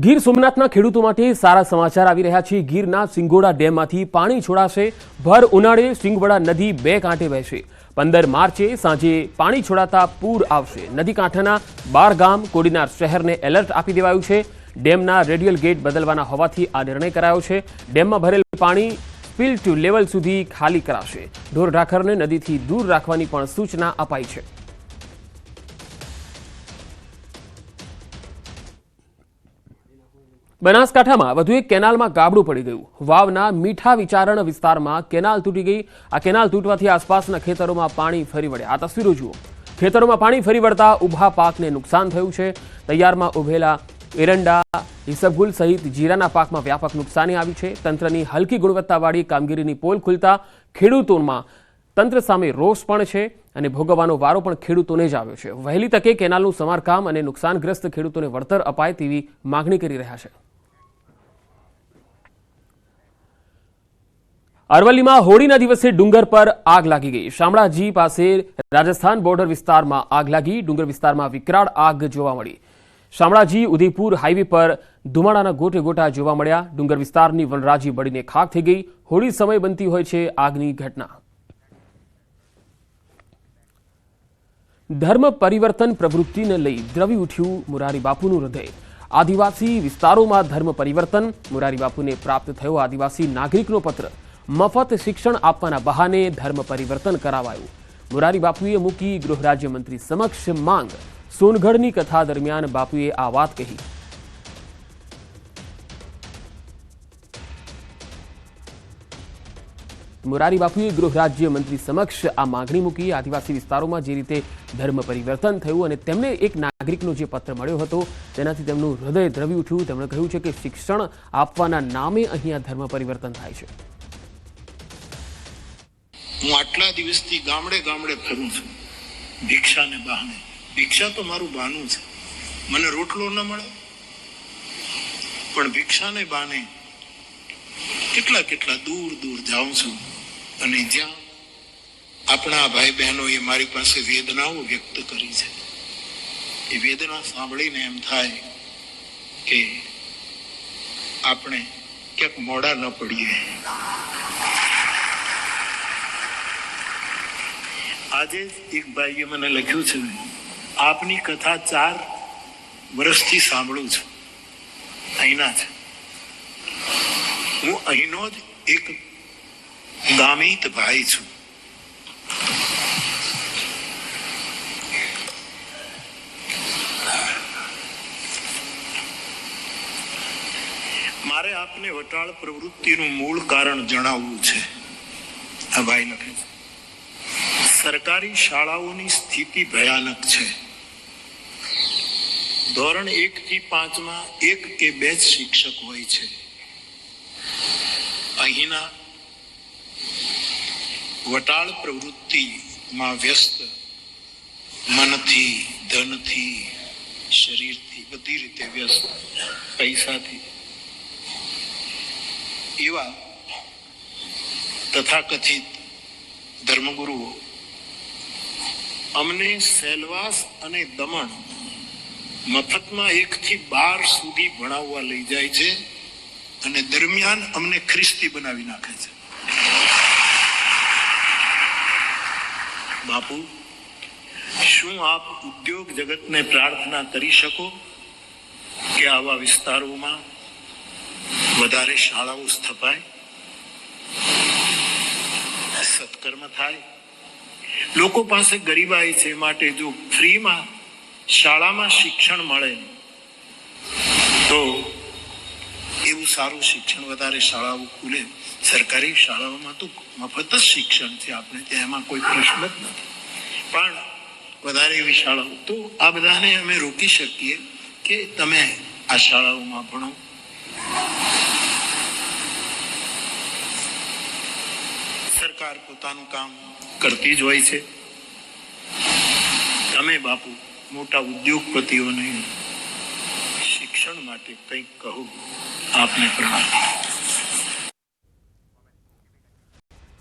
ગીર સોમનાથના ખેડૂતો માટે સારા સમાચાર આવી રહ્યા છે। ગીરના સિંગોડા ડેમમાંથી પાણી છોડાશે। ભર ઉનાળે સિંગવડા નદી બે કાંઠે વહેશે। 15 માર્ચે સાંજે પાણી છોડાતા પૂર આવશે। નદી કાંઠાના 12 ગામ કોડીનાર શહેરને એલર્ટ આપી દેવાયું છે। ડેમના રેડિયલ ગેટ બદલવાના હોવાથી આ નિર્ણય કરાયો છે। ડેમમાં ભરેલ પાણી સ્પીલ ટુ લેવલ સુધી ખાલી કરાશે। ઢોર ઢાખરને નદીથી દૂર રાખવાની પણ સૂચના અપાઈ છે। બનાસકાંઠામાં વધુ એક કેનાલમાં ગાબડું પડી ગયું। વાવના મીઠા વિચારણ વિસ્તારમાં કેનાલ તૂટી ગઈ। આ કેનાલ તૂટવાથી આસપાસના ખેતરોમાં પાણી ફરી વળ્યા। આ તસવીરો જુઓ। ખેતરોમાં પાણી ફરી વળતા ઊભા પાકને નુકસાન થયું છે। તૈયારમાં ઉભેલા એરંડા, ઈસબગુલ સહિત જીરાના પાકમાં વ્યાપક નુકસાની આવી છે। તંત્રની હલકી ગુણવત્તાવાળી કામગીરીની પોલ ખુલતા ખેડૂતોમાં તંત્ર સામે રોષ પણ છે અને ભોગવવાનો વારો પણ ખેડૂતોને જ આવ્યો છે। વહેલી તકે કેનાલનું સમારકામ અને નુકસાનગ્રસ્ત ખેડૂતોને વળતર અપાય તેવી માગણી કરી રહ્યા છે। અરવલ્લીમાં હોળીના દિવસે ડુંગર પર આગ લાગી ગઈ। શામળાજી પાસે રાજસ્થાન બોર્ડર વિસ્તારમાં આગ લાગી। ડુંગર વિસ્તારમાં વિકરાળ આગ જોવા મળી। શામળાજી ઉદયપુર હાઈવે પર ધુમાડાના ગોટે ગોટા જોવા મળ્યા। ડુંગર વિસ્તારની વનરાજી બળીને ખાખ થઈ ગઈ। હોળી સમય બનતી હોય છે આગની ઘટના। ધર્મ પરિવર્તન પ્રવૃત્તિને લઈ દ્રવી ઉઠ્યું મોરારી બાપુનું હૃદય। આદિવાસી વિસ્તારોમાં ધર્મ પરિવર્તન, મોરારી બાપુને પ્રાપ્ત થયો આદિવાસી નાગરિકનો પત્ર। મફત શિક્ષણ આપવાના બહાને ધર્મ પરિવર્તન કરાવાયું। મોરારી બાપુએ મૂકી ગૃહ રાજ્યમંત્રી સમક્ષ માંગ। સોનગઢની કથા દરમિયાન બાપુએ આ વાત કહી। મોરારી બાપુએ ગૃહ રાજ્યમંત્રી સમક્ષ આ માંગણી મૂકી। આદિવાસી વિસ્તારોમાં જે રીતે ધર્મ પરિવર્તન થયું અને તેમને એક નાગરિકનો જે પત્ર મળ્યો હતો તેનાથી તેમનું હૃદય દ્રવી ઉઠ્યું। તેમણે કહ્યું છે કે શિક્ષણ આપવાના નામે અહીંયા ધર્મ પરિવર્તન થાય છે। હું આટલા દિવસથી ગામડે ગામડે ફરું છું ભિક્ષાને બહાને। ભિક્ષા તો મારું બહાનું છે, મને રોટલો ન મળે પણ ભિક્ષાને બહાને કેટલા કેટલા દૂર દૂર જાઉં છું અને જ્યાં આપણા ભાઈ બહેનોએ મારી પાસે વેદનાઓ વ્યક્ત કરી છે એ વેદના સાંભળીને એમ થાય કે આપણે ક્યાંક મોડા ન પડીએ। આજે એક ભાઈએ મને લખ્યું છે, આપની કથા 4 વર્ષથી સાંભળું છું, અહીંના છે, હું અહીંનો જ એક ગામિત ભાઈ છું। મારે આપને વટાળ પ્રવૃત્તિનું મૂળ કારણ જણાવવું છે। આ ભાઈ લખે છે, સરકારી શાળાઓની સ્થિતિ ભયાનક છે। ધોરણ 1 થી 5માં 1 કે 2 જ શિક્ષક હોય છે। અહીંના વટાળ પ્રવૃત્તિમાં વ્યસ્ત મનથી, ધનથી, શરીરથી, બધી રીતે વ્યસ્ત, પૈસાથી, એવા તથાકથિત ધર્મગુરુઓ અમને સેલવાસ અને દમણ મફતમાં 1 થી 12 સુધી ભણાવવા લઈ જાય છે અને દરમિયાન અમને ખ્રિસ્તી બનાવી નાખે છે। બાપુ, શું આપ ઉદ્યોગ જગતને પ્રાર્થના કરી શકો કે આવા વિસ્તારોમાં વધારે શાળાઓ સ્થપાય, સત્કર્મ થાય? લોકો પાસે ગરીબાઈ છે, માટે જો ફ્રીમાં શાળામાં શિક્ષણ મળે તો એવું સારું શિક્ષણ, વધારે શાળાઓ ખુલે। સરકારી શાળાઓમાં તો મફત જ શિક્ષણ છે, આપણે ત્યાં એમાં કોઈ પ્રશ્ન જ નથી, પણ વધારે એવી શાળાઓ તો આ બધાને અમે રોકી શકીએ કે તમે આ શાળાઓમાં ભણો। સરકાર પોતાનું કામ કરતી જ હોય છે। તમે બાપુ મોટા ઉદ્યોગપતિઓને શિક્ષણ માટે કંઈક કહો। આપને પ્રણામ।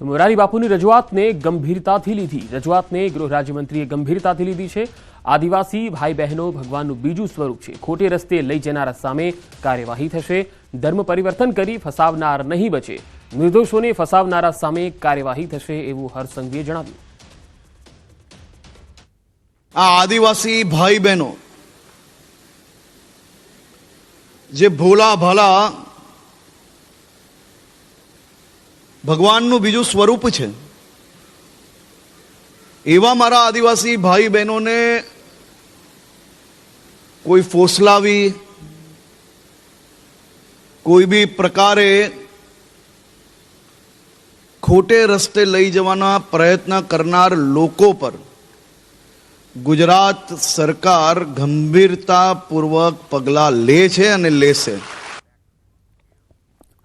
તો મોરારી બાપુની રજૂઆતને ગંભીરતાથી લીધી. રજૂઆતને ગૃહ રાજ્યમંત્રીએ ગંભીરતાથી લીધી છે. આદિવાસી ભાઈ બહેનો ભગવાનનું બીજું સ્વરૂપ છે. ખોટે રસ્તે લઈ જનારા સામે કાર્યવાહી થશે. ધર્મ પરિવર્તન કરી ફસાવનાર નહીં બચે. નિર્દોષોને ફસાવનારા સામે કાર્યવાહી થશે એવું હર્ષ સંઘવીએ જણાવ્યું. આ આદિવાસી ભાઈ બહેનો જે ભોલા ભાલા ભગવાનનું બીજું સ્વરૂપ છે, એવા મારા આદિવાસી ભાઈ બહેનોને કોઈ ફોસલાવી કોઈ બી પ્રકારે ખોટે રસ્તે લઈ જવાના પ્રયત્ન કરનાર લોકો પર ગુજરાત સરકાર ગંભીરતાપૂર્વક પગલાં લે છે અને લેશે.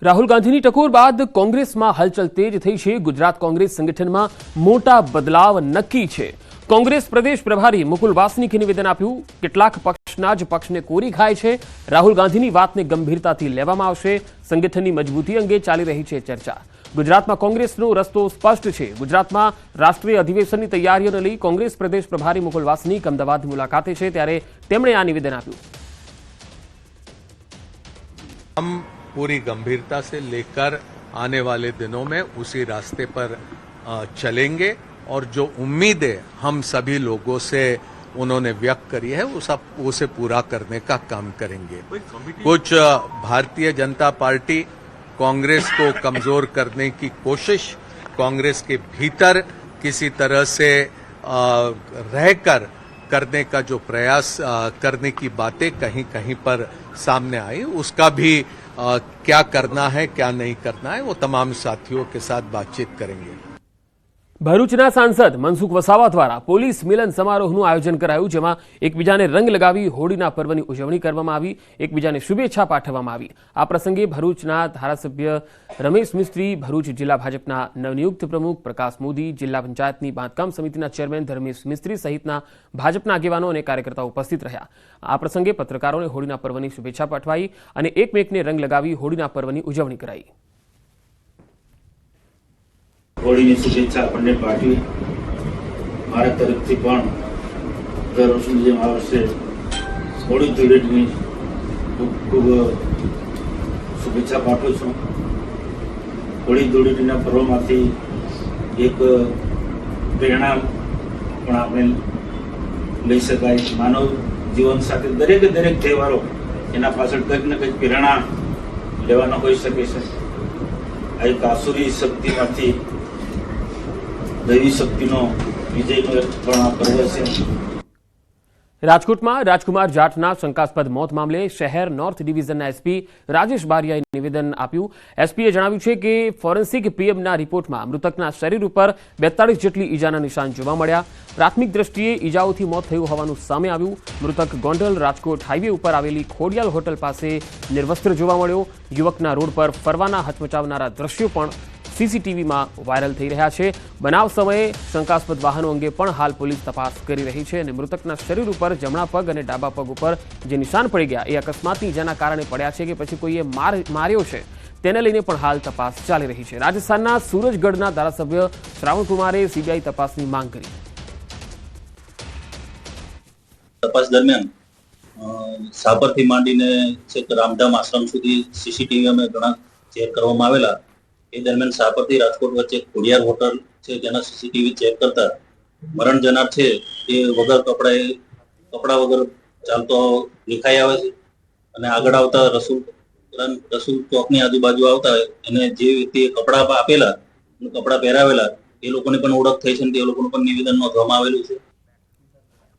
રાહુલ ગાંધીની ટકોર બાદ કોંગ્રેસમાં હલચલ તેજ થઈ છે. ગુજરાત કોંગ્રેસ સંગઠનમાં મોટા બદલાવ નક્કી છે. કોંગ્રેસ પ્રદેશ પ્રભારી મુકુલ વાસનિકે નિવેદન આપ્યું. કેટલાક પક્ષના જ પક્ષને કોરી ખાય છે. રાહુલ ગાંધીની વાતને ગંભીરતાથી લેવામાં આવશે. સંગઠનની મજબૂતી અંગે ચાલી રહી છે ચર્ચા. ગુજરાતમાં કોંગ્રેસનો રસ્તો સ્પષ્ટ છે. ગુજરાતમાં રાષ્ટ્રીય અધિવેશનની તૈયારીઓને લઈ કોંગ્રેસ પ્રદેશ પ્રભારી મુકુલ વાસનિક અમદાવાદની મુલાકાતે છે, ત્યારે તેમણે આ નિવેદન આપ્યું. पूरी गंभीरता से लेकर आने वाले दिनों में उसी रास्ते पर चलेंगे और जो उम्मीदें हम सभी लोगों से उन्होंने व्यक्त करी है उसे पूरा करने का काम करेंगे. कुछ भारतीय जनता पार्टी कांग्रेस को कमजोर करने की कोशिश, कांग्रेस के भीतर किसी तरह से रहकर करने का जो प्रयास करने की बातें कहीं कहीं पर सामने आई, उसका भी क्या करना है क्या नहीं करना है वो तमाम साथियों के साथ बातचीत करेंगे. ભરૂચના સાંસદ મનસુખ વસાવા દ્વારા પોલીસ મિલન સમારોહનું આયોજન કરાયું, જેમાં એકબીજાને રંગ લગાવી હોળીના પર્વની ઉજવણી કરવામાં આવી, એકબીજાને શુભેચ્છા પાઠવવામાં આવી. આ પ્રસંગે ભરૂચના ધારાસભ્ય રમેશ મિસ્ત્રી, ભરૂચ જિલ્લા ભાજપના નવનિયુક્ત પ્રમુખ પ્રકાશ મોદી, જિલ્લા પંચાયતની બાંધકામ સમિતિના ચેરમેન ધર્મેશ મિસ્ત્રી સહિતના ભાજપના આગેવાનો અને કાર્યકર્તાઓ ઉપસ્થિત રહ્યા. આ પ્રસંગે પત્રકારોને હોળીના પર્વની શુભેચ્છા પાઠવાઈ અને એકમેકને રંગ લગાવી હોળીના પર્વની ઉજવણી કરાઈ. હોળીની શુભેચ્છા આપણને પાઠવી. મારા તરફથી પણ દર વર્ષની જેમ આ વર્ષે હોળી ધૂળેટીની ખૂબ ખૂબ શુભેચ્છા પાઠવું છું. હોળી ધૂળેટીના પર્વમાંથી એક પ્રેરણા પણ આપણે લઈ શકાય. માનવ જીવન સાથે દરેકે દરેક તહેવારો એના પાછળ કંઈક ને કંઈક પ્રેરણા લેવાનો હોઈ શકે છે. આ એક આસુરી શક્તિમાંથી દૈવી શક્તિનો વિજયનો પણ આ પર્વ છે. રાજકોટમાં રાજકુમાર જાટના શંકાસ્પદ મોત મામલે શહેર નોર્થ ડિવિઝનના એસપી રાજેશ બારિયાએ નિવેદન આપ્યું. એસપીએ જણાવ્યું છે કે ફોરેન્સિક પીએમના રિપોર્ટમાં મૃતકના શરીર ઉપર 42 જેટલી ઈજાના નિશાન જોવા મળ્યા. પ્રાથમિક દ્રષ્ટિએ ઈજાઓથી મોત થયું હોવાનું સામે આવ્યું. મૃતક ગોંડલ રાજકોટ હાઈવે ઉપર આવેલી ખોડિયાલ હોટલ પાસે નિર્વસ્ત્ર જોવા મળ્યો. યુવકના રોડ પર ફરવાના હચમચાવનારા દ્રશ્યો પણ સીસીટીવીમાં વાયરલ થઈ રહ્યા છે. બનાવ સમયે શંકાસ્પદ વાહનો અંગે પણ હાલ પોલીસ તપાસ કરી રહી છે અને મૃતકના શરીર ઉપર જમણા પગ અને ડાબા પગ ઉપર જે નિશાન પડી ગયા એ અકસ્માતની ઈજાના કારણે પડ્યા છે કે પછી કોઈએ માર્યો છે તેને લઈને પણ હાલ તપાસ ચાલી રહી છે. રાજસ્થાનના સુરજગઢના ધારાસભ્ય શ્રાવણકુમારે સીબીઆઈ તપાસની માંગ કરી. તપાસ દરમિયાન સાપરથી માંડીને છેક રામધામ આશ્રમ સુધી સીસીટીવી અમે ઘણા ચેક કરવામાં આવેલા. એ દરમિયાન સાપરથી રાજકોટ વચ્ચે ખોડિયાર હોટલ છે તેના સીસીટીવી ચેક કરતા મરણ જનાર છે એ વગર કપડા વગર ચાલતો દેખાઈ આવે છે અને આગળ આવતા રસૂલ ચોકની આજુબાજુ આવતા એને જે વ્યક્તિએ કપડા આપેલા કપડા પહેરાવેલા એ લોકોની પણ ઓળખ થઈ છે અને તે લોકોનું પણ નિવેદન નોંધવામાં આવેલું છે.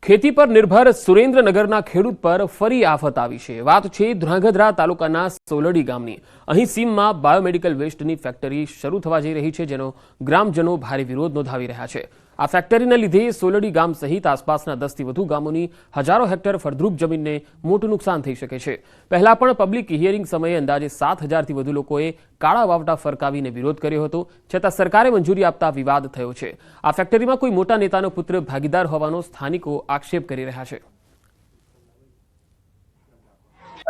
ખેતી પર નિર્ભર સુરેન્દ્રનગરના ખેડૂત પર ફરી આફત આવી છે. વાત છે ધ્રાંગધ્રા તાલુકાના સોલડી ગામની. અહીં સીમમાં બાયોમેડિકલ વેસ્ટની ફેક્ટરી શરૂ થવા જઈ રહી છે, જેનો ગ્રામજનો ભારે વિરોધ નોંધાવી રહ્યા છે. આ ફેક્ટરીના લીધે સોલડી ગામ સહિત આસપાસના 10થી વધુ ગામોની હજારો હેક્ટર ફળદ્રુપ જમીનને મોટું નુકસાન થઈ શકે છે. પહેલા પણ પબ્લિક હિયરિંગ સમયે અંદાજે 7000થી વધુ લોકોએ કાળા વાવટા ફરકાવીને વિરોધ કર્યો હતો, છતાં સરકારે મંજૂરી આપતા વિવાદ થયો છે. આ ફેક્ટરીમાં કોઈ મોટા નેતાનો પુત્ર ભાગીદાર હોવાનો સ્થાનિકો આક્ષેપ કરી રહ્યા છે.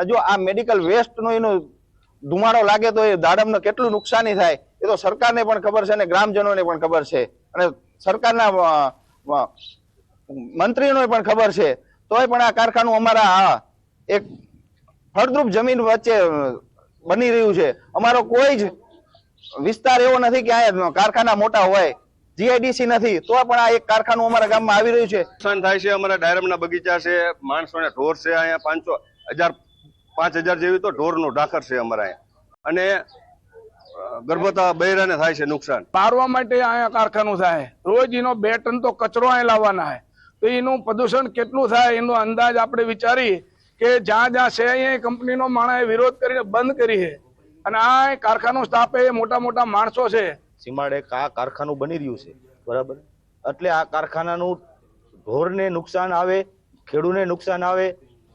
જો આ મેડિકલ વેસ્ટનો એનો ધુમાડો લાગે તો એ દાડમને કેટલું નુકસાની થાય એ તો સરકારને પણ ખબર છે અને ગ્રામજનોને પણ ખબર છે અને સરકારના મંત્રીઓને પણ ખબર છે. તોય પણ આ કારખાનું અમારા એક ફળદ્રુપ જમીન વચ્ચે બની રહ્યું છે. અમારો કોઈ જ વિસ્તાર એવો નથી કે આ કારખાના મોટા હોય, જીઆઈડીસી નથી, તો પણ આ એક કારખાનું અમારા ગામમાં આવી રહ્યું છે. નુકસાન થાય છે. અમારા ડાયરમના બગીચા છે, માણસોને ઢોર છે, અહીંયા 5,000 જેવી તો ઢોરનું ઢાકર છે અમારા અહીંયા, અને ગર્ભવતી બૈરાને થાય છે નુકસાન. મારવા માટે અહીંયા કારખાનું થાય, રોજ એનો 2 ટન તો કચરો અહીંયા લાવવાના છે, તો એનું પ્રદૂષણ કેટલું થાય એનો અંદાજ આપણે વિચારી કે જ્યાં જ્યાં છે અહીંયા કંપનીનો માણસે વિરોધ કરીને બંધ કરી છે, અને આ કારખાનું સ્થાપે મોટા મોટા માણસો છે. સીમાડે આ કારખાનું બની રહ્યું છે, બરાબર, એટલે આ કારખાનાનું ઢોરને નુકસાન આવે, ખેડૂને નુકસાન આવે,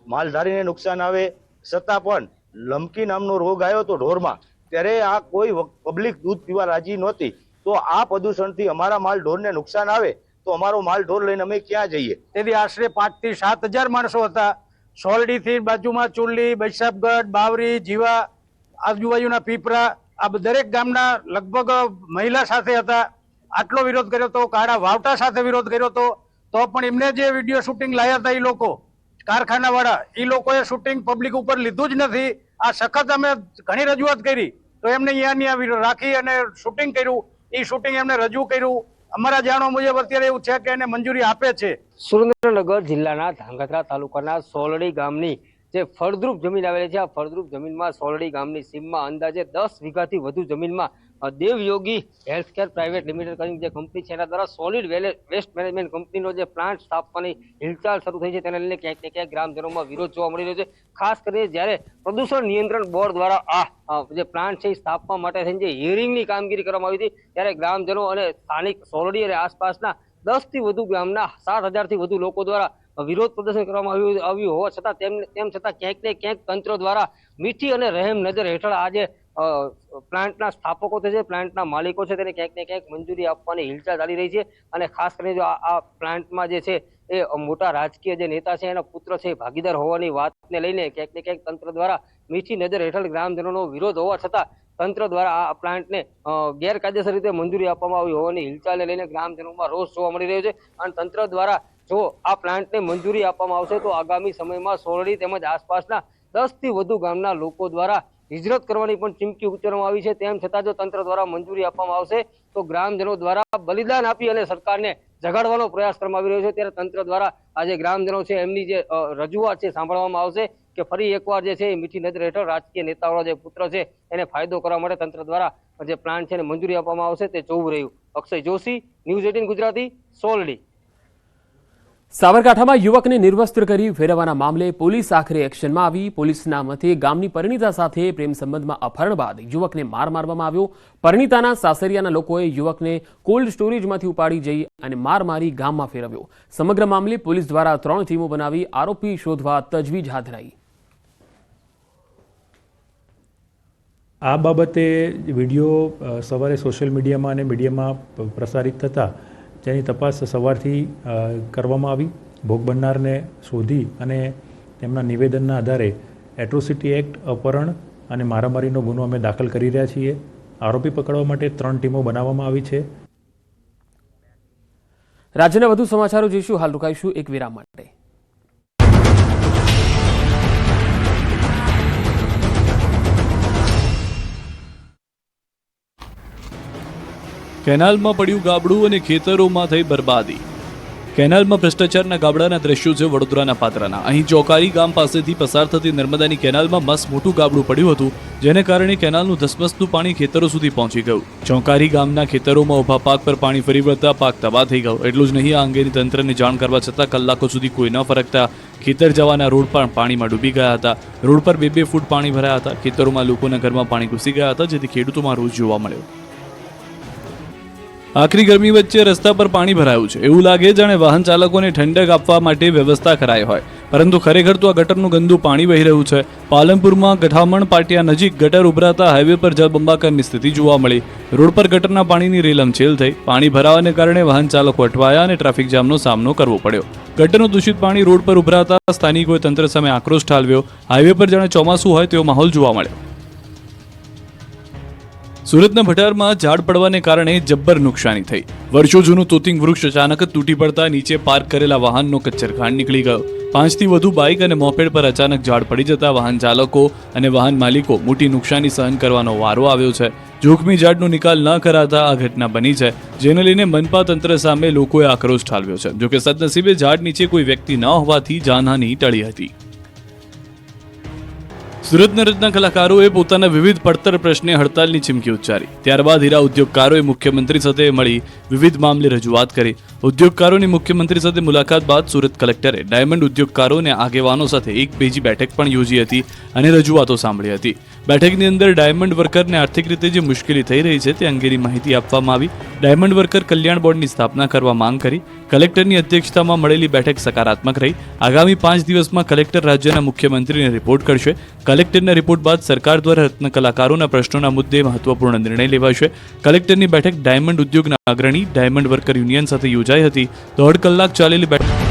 માલધારીને નુકસાન આવે, છતાં પણ લમકી નામનો રોગ આવ્યો તો ઢોરમાં, ત્યારે આ કોઈ પબ્લિક દૂધ પીવા રાજી નહોતી. તો આ પ્રદૂષણથી અમારા માલ ઢોરને નુકસાન આવે તો અમારો માલ ઢોર લઈને અમે ક્યાં જઈએ? તેથી આશરે 5,000 થી 7,000 માણસો હતા. સોલડી થી બાજુમાં ચુલ્લી, બૈસાબગઢ, બાવરી, જીવા, આજુબાજુના પીપરા, આ દરેક ગામના લગભગ મહિલા સાથે હતા. આટલો વિરોધ કર્યો હતો. કાળા વાવટા સાથે વિરોધ કર્યો હતો. તો પણ એમને જે વિડીયો શૂટિંગ લાયા હતા એ લોકો કારખાના વાળા, એ લોકોએ શૂટિંગ પબ્લિક ઉપર લીધું જ નથી. આ સખત અમે ઘણી રજૂઆત કરી તો એમને અહીંયા રાખી અને શૂટિંગ કર્યું. એ શૂટિંગ એમને રજૂ કર્યું. અમારા જાણવા મુજબ અત્યારે એવું છે કે એને મંજૂરી આપે છે. સુરેન્દ્રનગર જિલ્લાના ધાંગધ્રા તાલુકાના સોલડી ગામની જે ફળદ્રુપ જમીન આવેલી છે, આ ફળદ્રુપ જમીનમાં સોલડી ગામની સીમમાં અંદાજે 10 વીઘાથી વધુ જમીનમાં દેવયોગી હેલ્થકેર પ્રાઇવેટ લિમિટેડ કરીને જે કંપની છે એના દ્વારા સોલિડ વેસ્ટ મેનેજમેન્ટ કંપનીનો જે પ્લાન્ટ સ્થાપવાની હિલચાલ શરૂ થઈ છે તેને લઈને ક્યાંક ને ક્યાંક ગ્રામજનોમાં વિરોધ જોવા મળી રહ્યો છે. ખાસ કરીને જ્યારે પ્રદૂષણ નિયંત્રણ બોર્ડ દ્વારા આ જે પ્લાન્ટ છે એ સ્થાપવા માટે થઈને જે હિયરિંગની કામગીરી કરવામાં આવી હતી, ત્યારે ગ્રામજનો અને સ્થાનિક સોલડી અને આસપાસના 10 થી વધુ ગામના 7,000 થી વધુ લોકો દ્વારા વિરોધ પ્રદર્શન કરવામાં આવ્યું હોવા છતાં તેમ છતાં ક્યાંક ને ક્યાંક તંત્ર દ્વારા મીઠી અને રહેમ નજર હેઠળ આજે પ્લાન્ટના સ્થાપકો છે, પ્લાન્ટના માલિકો છે, તેને ક્યાંક ને ક્યાંક મંજૂરી આપવાની હિલચાલ ચાલી રહી છે. અને ખાસ કરીને જો આ પ્લાન્ટમાં જે છે એ મોટા રાજકીય જે નેતા છે એના પુત્ર છે ભાગીદાર હોવાની વાતને લઈને ક્યાંક ને ક્યાંક તંત્ર દ્વારા મીઠી નજર હેઠળ ગ્રામજનોનો વિરોધ હોવા છતાં તંત્ર દ્વારા આ પ્લાન્ટને ગેરકાયદેસર રીતે મંજૂરી આપવામાં આવી હોવાની હિલચાલને લઈને ગ્રામજનોમાં રોષ જોવા મળી રહ્યો છે. અને તંત્ર દ્વારા જો આ પ્લાન્ટને મંજૂરી આપવામાં આવશે તો આગામી સમયમાં સોરડી તેમજ આસપાસના 10 થી વધુ ગામના લોકો દ્વારા હિજરત કરવાની પણ ચીમકી ઉચ્ચારવામાં આવી છે. તેમ છતાં જો તંત્ર દ્વારા મંજૂરી આપવામાં આવશે તો ગ્રામજનો દ્વારા બલિદાન આપી અને સરકારને જગાડવાનો પ્રયાસ કરવામાં આવી રહ્યો છે. ત્યારે તંત્ર દ્વારા આજે ગ્રામજનો છે એમની જે રજૂઆત છે સાંભળવામાં આવશે કે ફરી એકવાર જે છે એ મીઠી નજર હેઠળ રાજકીય નેતાઓનો જે પુત્ર છે એને ફાયદો કરવા માટે તંત્ર દ્વારા જે પ્લાન્ટ છે એને મંજૂરી આપવામાં આવશે તે જોવું રહ્યું. અક્ષય જોશી, ન્યૂઝ 18 ગુજરાતી, સોલડી. સાબરકાંઠામાં યુવકને નિર્વસ્ત્ર કરી ફેરવવાના મામલે પોલીસ આખરે એક્શનમાં આવી. પોલીસના મતે ગામની પરિણીતા સાથે પ્રેમ સંબંધમાં અપહરણ બાદ યુવકને માર મારવામાં આવ્યો. પરિણીતાના સાસરિયાના લોકોએ યુવકને કોલ્ડ સ્ટોરેજમાંથી ઉપાડી જઈ અને માર મારી ગામમાં ફેરવ્યો. સમગ્ર મામલે પોલીસ દ્વારા 3 ટીમો બનાવી આરોપી શોધવા તજવીજ હાથ ધરાઈ. આ બાબતે વિડીયો સવારે સોશિયલ મીડિયામાં અને મીડિયામાં પ્રસારિત થતા જેની તપાસ સવારથી કરવામાં આવી. ભોગ બનનારને શોધી અને તેમના નિવેદનના આધારે એટ્રોસિટી એક્ટ, અપહરણ અને મારામારીનો ગુનો અમે દાખલ કરી રહ્યા છીએ. આરોપી પકડવા માટે 3 ટીમો બનાવવામાં આવી છે. રાજ્યના વધુ સમાચારો જોઈશું. હાલ રોકાઈશું એક વિરામ માટે. કેનાલમાં પડ્યું ગાબડું અને ખેતરોમાં થઈ બરબાદી. કેનાલમાં ભ્રષ્ટાચારના ગાબડાના દ્રશ્યો છે વડોદરાના પાદરાના. અહીં ચોકારી ગામ પાસેથી પસાર થતી નર્મદાની કેનાલમાં મસ્ત મોટું ગાબડું પડ્યું હતું, જેને કારણે કેનાલનું ધસમસતું પાણી ખેતરો સુધી પહોંચી ગયું. ચોકારી ગામના ખેતરોમાં ઉભા પાક પર પાણી ફરી વળતા પાક તબાહ થઈ ગયો. એટલું જ નહીં, આ અંગેની તંત્રને જાણ કરવા છતાં કલાકો સુધી કોઈ ન ફરકતા ખેતર જવાના રોડ પણ પાણીમાં ડૂબી ગયા હતા. રોડ પર 2-2 ફૂટ પાણી ભરાયા હતા. ખેતરોમાં લોકોના ઘરમાં પાણી ઘૂસી ગયા હતા, જેથી ખેડૂતોમાં રોષ જોવા મળ્યો. આખરી ગરમી વચ્ચે રસ્તા પર પાણી ભરાયું છે. એવું લાગે જાણે વાહન ચાલકોને ઠંડક આપવા માટે વ્યવસ્થા કરાઈ હોય, પરંતુ ખરેખર તો આ ગટરનું ગંદુ પાણી વહી રહ્યું છે. પાલનપુરમાં ગઠામણ પાટિયા નજીક ગટર ઉભરાતા હાઈવે પર જળબંબાકારની સ્થિતિ જોવા મળી. રોડ પર ગટરના પાણીની રેલમછેલ થઈ. પાણી ભરાવાને કારણે વાહન ચાલકો અટવાયા અને ટ્રાફિક જામનો સામનો કરવો પડ્યો. ગટરનું દૂષિત પાણી રોડ પર ઉભરાતા સ્થાનિકોએ તંત્ર સામે આક્રોશ ઠાલવ્યો. હાઈવે પર જાણે ચોમાસું હોય તેવો માહોલ જોવા મળ્યો. સુરતના ભટારમાં ઝાડ પડવાને કારણે જબ્બર નુકસાની થઈ. વર્ષો જૂનું તોતિંગ વૃક્ષ અચાનક જ તૂટી પડતા નીચે પાર્ક કરેલા વાહનનો કચ્છરખાંડ નીકળી ગયો. 5 થી વધુ બાઇક અને મોપેડ પર અચાનક ઝાડ પડી જતા વાહન ચાલકો અને વાહન માલિકો મોટી નુકસાની સહન કરવાનો વારો આવ્યો છે. જોખમી ઝાડનો નિકાલ ન કરાતા આ ઘટના બની છે, જેને લઈને મનપા તંત્ર સામે લોકોએ આક્રોશ ઠાલવ્યો છે. જોકે સદનસીબે ઝાડ નીચે કોઈ વ્યક્તિ ન હોવાથી જાનહાની ટળી હતી. સુરતના રત્ન કલાકારોએ પોતાના વિવિધ પડતર પ્રશ્ને હડતાલની ચીમકી ઉચ્ચારી. ત્યારબાદ હીરા ઉદ્યોગકારોએ મુખ્યમંત્રી સાથે મળી વિવિધ મામલે રજૂઆત કરી. ઉદ્યોગકારોની મુખ્યમંત્રી સાથે મુલાકાત બાદ સુરત કલેક્ટરે ડાયમંડ ઉદ્યોગકારો અને આગેવાનો સાથે એક પેજી બેઠક પણ યોજી હતી અને રજૂઆતો સાંભળી હતી. બેઠકની અંદર ડાયમંડ વર્કરને આર્થિક રીતે જે મુશ્કેલી થઈ રહી છે તે અંગેની માહિતી આપવામાં આવી. ડાયમંડ વર્કર કલ્યાણ બોર્ડની સ્થાપના કરવા માંગ કરી. કલેક્ટરની અધ્યક્ષતામાં મળેલી બેઠક સકારાત્મક રહી. આગામી 5 દિવસમાં કલેક્ટર રાજ્યના મુખ્યમંત્રીને રિપોર્ટ કરશે. કલેક્ટરના રિપોર્ટ બાદ સરકાર દ્વારા રત્ન કલાકારોના પ્રશ્નોના મુદ્દે મહત્વપૂર્ણ નિર્ણય લેવાશે. કલેક્ટરની બેઠક ડાયમંડ ઉદ્યોગના અગ્રણી ડાયમંડ વર્કર યુનિયન સાથે યોજાઈ હતી. 1.5 કલાક ચાલેલી બેઠક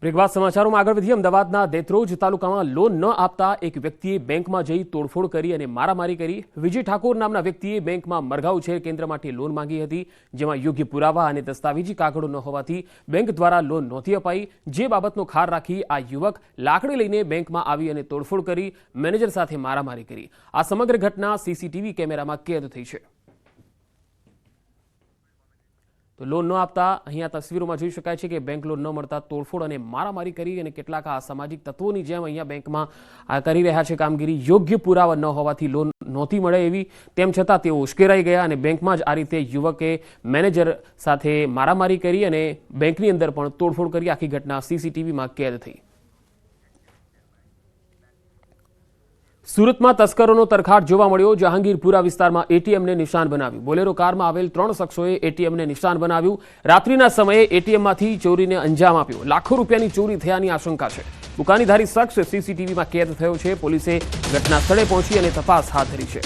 બ્રેકબાદ સમાચારોમાં આગળ વધીએ. અમદાવાદના દેત્રોજ તાલુકામાં લોન ન આપતા એક વ્યક્તિએ બેંકમાં જઈ તોડફોડ કરી અને મારામારી કરી. વિજય ઠાકોર નામના વ્યક્તિએ બેંકમાં મરઘા ઉછેર કેન્દ્ર માટે લોન માંગી હતી, જેમાં યોગ્ય પુરાવા અને દસ્તાવેજી કાગળો ન હોવાથી બેંક દ્વારા લોન નહોતી અપાઈ. જે બાબતનો ખાર રાખી આ યુવક લાકડી લઈને બેંકમાં આવી અને તોડફોડ કરી મેનેજર સાથે મારામારી કરી. આ સમગ્ર ઘટના સીસીટીવી કેમેરામાં કેદ થઈ છે. તો લોન ન આપતા અહીંયા તસવીરોમાં જોઈ શકાય છે કે બેંક લોન ન મળતા તોડફોડ અને મારામારી કરી અને કેટલાક અસામાજિક તત્વોની જેમ અહીંયા બેંકમાં કરી રહ્યા છે કામગીરી. યોગ્ય પુરાવા ન હોવાથી લોન નહોતી મળે એવી, તેમ છતાં તેઓ ઉશ્કેરાઈ ગયા અને બેંકમાં જ આ રીતે યુવકે મેનેજર સાથે મારામારી કરી અને બેંકની અંદર પણ તોડફોડ કરી. આખી ઘટના સીસીટીવીમાં કેદ થઈ. સુરતમાં તસ્કરોનો તરખાટ જોવા મળ્યો. જહાંગીરપુરા વિસ્તારમાં એટીએમને નિશાન બનાવ્યું. બોલેરો કારમાં આવેલ 3 શખ્સોએ એટીએમને નિશાન બનાવ્યું. રાત્રિના સમયે એટીએમમાંથી ચોરીને અંજામ આપ્યો. લાખો રૂપિયાની ચોરી થયાની આશંકા છે. બુકાનીધારી શખ્સ સીસીટીવીમાં કેદ થયો છે. પોલીસે ઘટના સ્થળે પહોંચી અને તપાસ હાથ ધરી છે.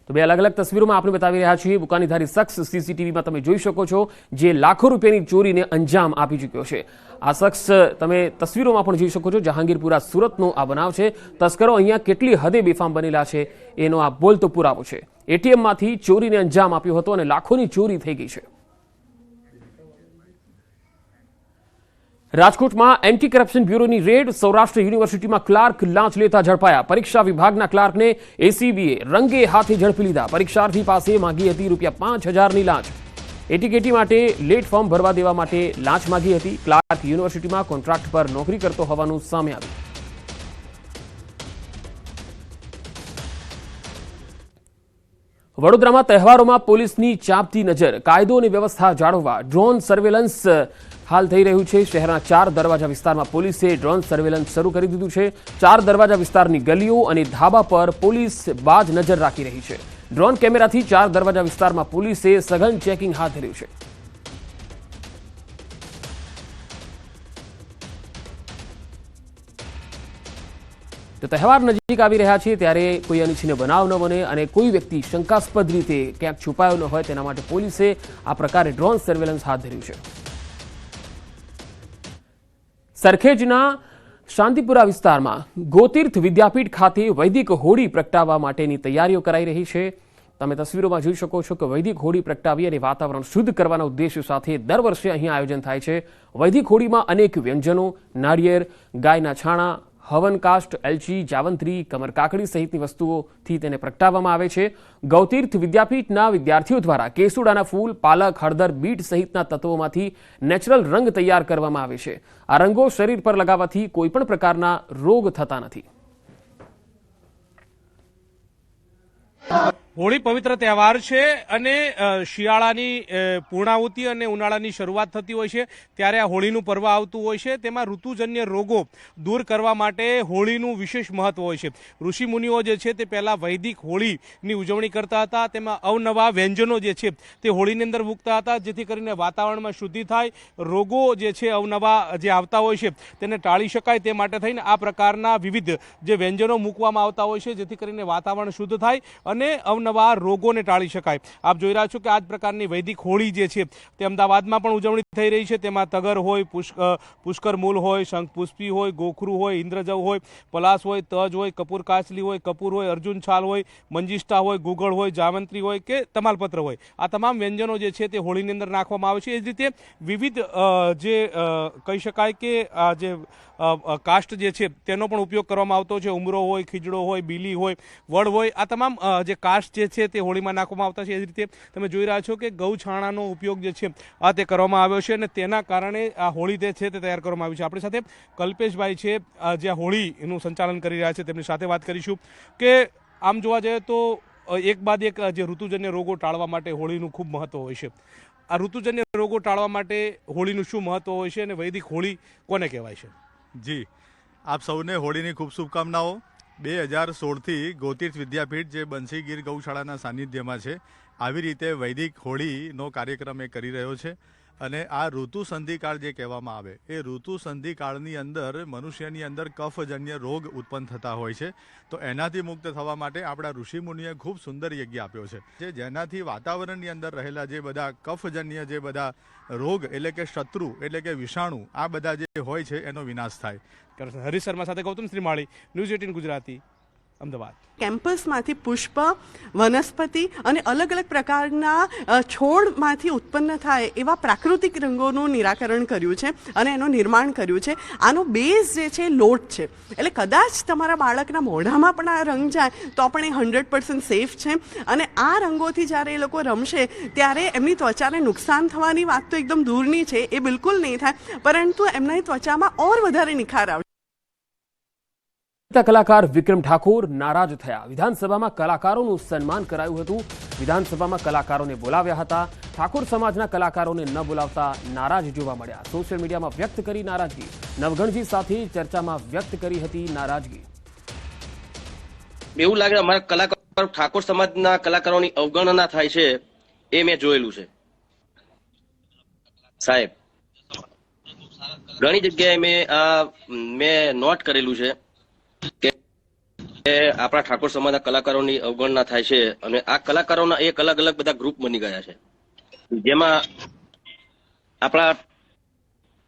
તો બે અલગ અલગ તસવીરોમાં આપણે બતાવી રહ્યા છીએ. બુકાનીધારી શખ્સ સીસીટીવીમાં તમે જોઈ શકો છો, જે લાખો રૂપિયાની ચોરીને અંજામ આપી ચૂક્યો છે. આ શખ્સ તમે તસવીરોમાં પણ જોઈ શકો છો. જહાંગીરપુરા સુરતનો આ બનાવ છે. તસ્કરો અહીંયા કેટલી હદે બેફામ બનેલા છે એનો આ બોલતો પુરાવો છે. એટીએમમાંથી ચોરીને અંજામ આપ્યો હતો અને લાખોની ચોરી થઈ ગઈ છે. રાજકોટમાં એન્ટી કરપ્શન બ્યુરોની રેડ. સૌરાષ્ટ્ર યુનિવર્સિટીમાં ક્લાર્ક લાંચ લેતા ઝડપાયા. પરીક્ષા વિભાગના ક્લાર્કને એસીબીએ રંગે હાથે ઝડપી લીધા. પરીક્ષાર્થી પાસે માંગી હતી ₹5,000ની લાંચ. એટીકેટી માટે લેટ ફોર્મ ભરવા દેવા માટે લાંચ માંગી હતી. ક્લાર્ક યુનિવર્સિટીમાં કોન્ટ્રાક્ટ પર નોકરી કરતો હોવાનું સામે આવ્યું. વડોદરામાં તહેવારોમાં પોલીસની ચાંપતી નજર. કાયદો અને વ્યવસ્થા જાળવવા ડ્રોન સર્વેલન્સ હાલ થઈ રહ્યું છે. શહેરના 4 દરવાજા વિસ્તારમાં પોલીસે ડ્રોન સર્વેલન્સ શરૂ કરી દીધું છે. 4 દરવાજા વિસ્તારની ગલીઓ અને ધાબા પર પોલીસ બાજ નજર રાખી રહી છે. ડ્રોન કેમેરાથી 4 દરવાજા વિસ્તારમાં પોલીસે સઘન ચેકિંગ હાથ ધર્યું છે. તો તહેવાર નજીક આવી રહ્યા છે ત્યારે કોઈ અનિચ્છનીય બનાવ ન બને અને કોઈ વ્યક્તિ શંકાસ્પદ રીતે ક્યાંક છુપાયો ન હોય તેના માટે પોલીસે આ પ્રકારે ડ્રોન સર્વેલન્સ હાથ ધર્યું છે. સરખેજના શાંતિપુરા વિસ્તારમાં ગોતીર્થ વિદ્યાપીઠ ખાતે વૈદિક હોળી પ્રગટાવવા માટેની તૈયારીઓ કરાઈ રહી છે. તમે તસવીરોમાં જોઈ શકો છો કે વૈદિક હોળી પ્રગટાવી અને વાતાવરણ શુદ્ધ કરવાના ઉદ્દેશ્ય સાથે દર વર્ષે અહીંયા આયોજન થાય છે. વૈદિક હોળીમાં અનેક વ્યંજનો, નાળિયેર, ગાયના છાણા, હવનકાષ્ટ, એલચી, જાવંત્રી, કમરકાકડી સહિતની વસ્તુઓથી તેને પ્રગટાવવામાં આવે છે. ગૌતીર્થ વિદ્યાપીઠના વિદ્યાર્થીઓ દ્વારા કેસુડાના ફૂલ, પાલક, હળદર, બીટ સહિતના તત્વોમાંથી નેચરલ રંગ તૈયાર કરવામાં આવે છે. આ રંગો શરીર પર લગાવવાથી કોઈપણ પ્રકારના રોગ થતા નથી. હોળી પવિત્ર તહેવાર છે અને શિયાળાની પૂર્ણાહુતિ અને ઉનાળાની શરૂઆત થતી હોય છે ત્યારે આ હોળીનું પર્વ આવતું હોય છે. તેમાં ઋતુજન્ય રોગો દૂર કરવા માટે હોળીનું વિશેષ મહત્વ હોય છે. ઋષિ મુનિઓ જે છે તે પહેલા વૈદિક હોળીની ઉજવણી કરતા હતા. તેમાં અવનવા વ્યંજનો જે છે તે હોળીની અંદર મૂકતા હતા, જેથી કરીને વાતાવરણમાં શુદ્ધિ થાય, રોગો જે છે અવનવા જે આવતા હોય છે તેને ટાળી શકાય. તે માટે થઈને આ પ્રકારના વિવિધ જે વ્યંજનો મૂકવામાં આવતા હોય છે, જેથી કરીને વાતાવરણ શુદ્ધ થાય અને અવનવા રોગોને ટાળી શકાય. આપ જોઈ રહ્યા છો કે આ જ પ્રકારની વૈદિક હોળી જે છે તે અમદાવાદમાં પણ ઉજવણી થઈ રહી છે. તેમાં તગર હોય, પુષ્કર મૂલ હોય, શંખપુષ્પી હોય, ગોખરું હોય, ઇન્દ્રજવ હોય, પલાસ હોય, તજ હોય, કપૂર કાચલી હોય, કપૂર હોય, અર્જુન છાલ હોય, મંજિષ્ઠા હોય, ગુગળ હોય, જામંત્રી હોય કે તમાલપત્ર હોય, આ તમામ વ્યંજનો જે છે તે હોળીની અંદર નાખવામાં આવે છે. એ જ રીતે વિવિધ જે કહી શકાય કે આ જે કાસ્ટ જે છે તેનો પણ ઉપયોગ કરવામાં આવતો છે. ઉમરો હોય, ખીજડો હોય, બીલી હોય, વડ હોય, આ તમામ જે કાસ્ટ જે છે તે હોળીમાં નાખવામાં આવતા છે. એ જ રીતે તમે જોઈ રહ્યા છો કે ગૌછાણાનો ઉપયોગ જે છે આ તે કરવામાં આવ્યો છે અને તેના કારણે આ હોળી જે છે તે તૈયાર કરવામાં આવી છે. આપણી સાથે કલ્પેશભાઈ છે જે આ હોળીનું સંચાલન કરી રહ્યા છે, તેમની સાથે વાત કરીશું કે આમ જોવા જઈએ તો એક બાદ એક જે ઋતુજન્ય રોગો ટાળવા માટે હોળીનું ખૂબ મહત્વ હોય છે. આ ઋતુજન્ય રોગો ટાળવા માટે હોળીનું શું મહત્વ હોય છે અને વૈદિક હોળી કોને કહેવાય છે? જી, આપ સૌને હોળીની ખૂબ શુભકામનાઓ. 2016થી ગોતીર્થ વિદ્યાપીઠ જે બંસીગીર ગૌશાળાના સાનિધ્યમાં છે, આવી રીતે વૈદિક હોળીનો કાર્યક્રમ એ કરી રહ્યો છે. અને આ ઋતુ સંધિકાળ જે કહેવામાં આવે, એ ઋતુ સંધિકાળની અંદર મનુષ્યની અંદર કફજન્ય રોગ ઉત્પન્ન થતા હોય છે. તો એનાથી મુક્ત થવા માટે આપણા ઋષિમુનિએ ખૂબ સુંદર યજ્ઞ આપ્યો છે, જેનાથી વાતાવરણની અંદર રહેલા જે બધા કફજન્ય જે બધા રોગ એટલે કે શત્રુ એટલે કે વિષાણુ આ બધા જે હોય છે એનો વિનાશ થાય. હરીશ શર્મા સાથે ગૌતમ શ્રીમાળી, ન્યૂઝ 18 ગુજરાતી, અમદાવાદ. કેમ્પસમાંથી પુષ્પ, વનસ્પતિ અને અલગ અલગ પ્રકારના છોડમાંથી ઉત્પન્ન થાય એવા પ્રાકૃતિક રંગોનું નિરાકરણ કર્યું છે અને એનું નિર્માણ કર્યું છે. આનો બેઝ જે છે લોટ છે, એટલે કદાચ તમારા બાળકના મોઢામાં પણ આ રંગ જાય તો પણ એ 100% સેફ છે. અને આ રંગોથી જ્યારે એ લોકો રમશે ત્યારે એમની ત્વચાને નુકસાન થવાની વાત તો એકદમ દૂરની છે, એ બિલકુલ નહીં થાય, પરંતુ એમની ત્વચામાં ઓર વધારે નિખાર આવશે. કલાકાર વિક્રમ ઠાકોર નારાજ થયા. વિધાનસભામાં કલાકારોનું સન્માન કરાયું હતું. વિધાનસભામાં કલાકારોને બોલાવ્યા હતા. ઠાકોર સમાજના કલાકારોને ન બોલાવતા નારાજ જોવા મળ્યા. સોશિયલ મીડિયામાં વ્યક્ત કરી નારાજગી. નવગણજી સાથે ચર્ચામાં વ્યક્ત કરી હતી નારાજગી. એવું લાગે અમારા કલાકારો ઠાકોર સમાજના કલાકારોની અવગણના થાય છે, એ મેં જોયેલું છે સાહેબ. ઘણી જગ્યાએ મેં નોટ કરેલું છે કે આપણા ઠાકોર સમાજના કલાકારોની અવગણના થાય છે અને આ કલાકારોના એક અલગ અલગ બધા ગ્રુપ બની ગયા છે, જેમાં આપણા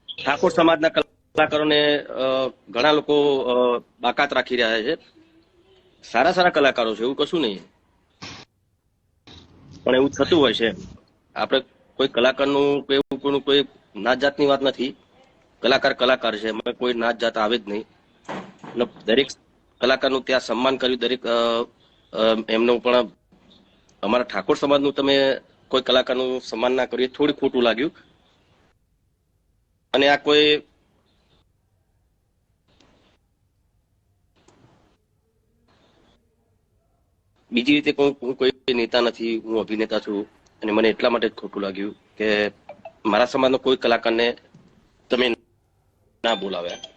ઠાકોર સમાજના કલાકારોને ઘણા લોકો બાકાત રાખી રહ્યા છે. સારા સારા કલાકારો છે, એવું કશું નહીં, પણ એવું થતું હોય છે. આપણે કોઈ કલાકારનું એવું કોઈ નાત જાતની વાત નથી. કલાકાર કલાકાર છે, કોઈ નાત જાત આવે જ નહીં. દરેક કલાકારનું ત્યાં સન્માન કર્યું. દરેક એમનું પણ અમારા ઠાકોર સમાજનું તમે કોઈ કલાકારનું સન્માન ના કર્યું, થોડું ખોટું લાગ્યું. અને આ કોઈ બીજી રીતે કોઈ નેતા નથી, હું અભિનેતા છું અને મને એટલા માટે જ ખોટું લાગ્યું કે મારા સમાજનો કોઈ કલાકારને તમે ના બોલાવ્યા.